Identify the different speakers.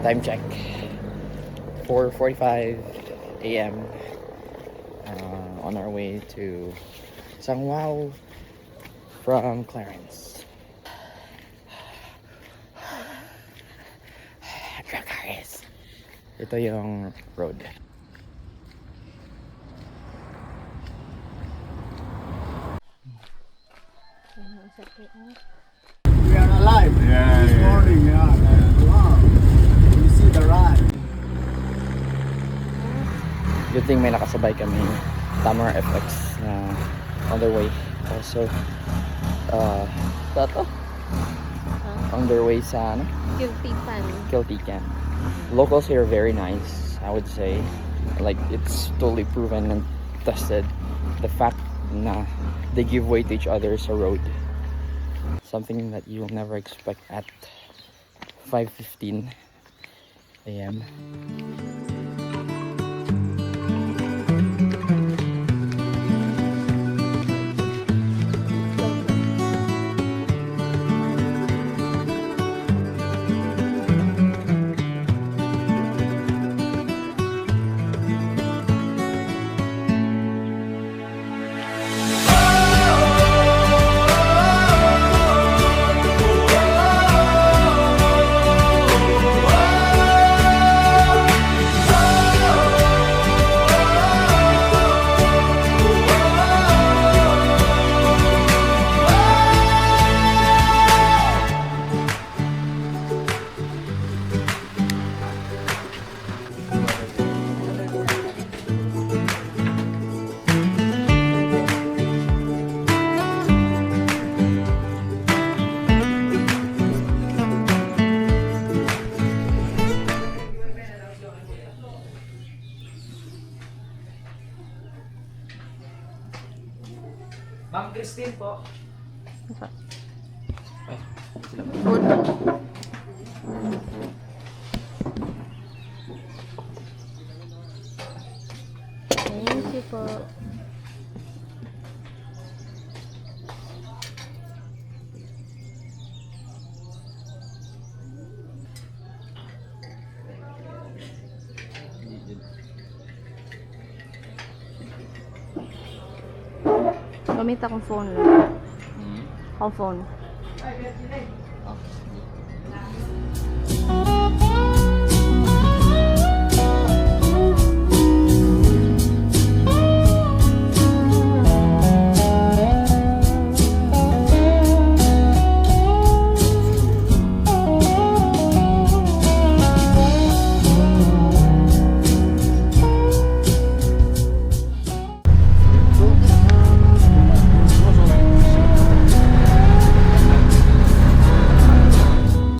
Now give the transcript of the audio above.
Speaker 1: Time check. 4:45 a.m. On our way to Isang Wow from Clarence. Guys, ito yung road.
Speaker 2: We are alive this morning, wow. You see the ride.
Speaker 1: Good thing may nakasabay kami Tamar FX na on their way. Also, on their way sa ano? Kiltican. Locals here are very nice, I would say. Like, it's totally proven and tested. The fact na they give way to each other sa road. Something that you'll never expect at 5:15 a.m.
Speaker 3: Ma'am Christine po.
Speaker 4: Thank you po. Gamit akong phone. Akong phone.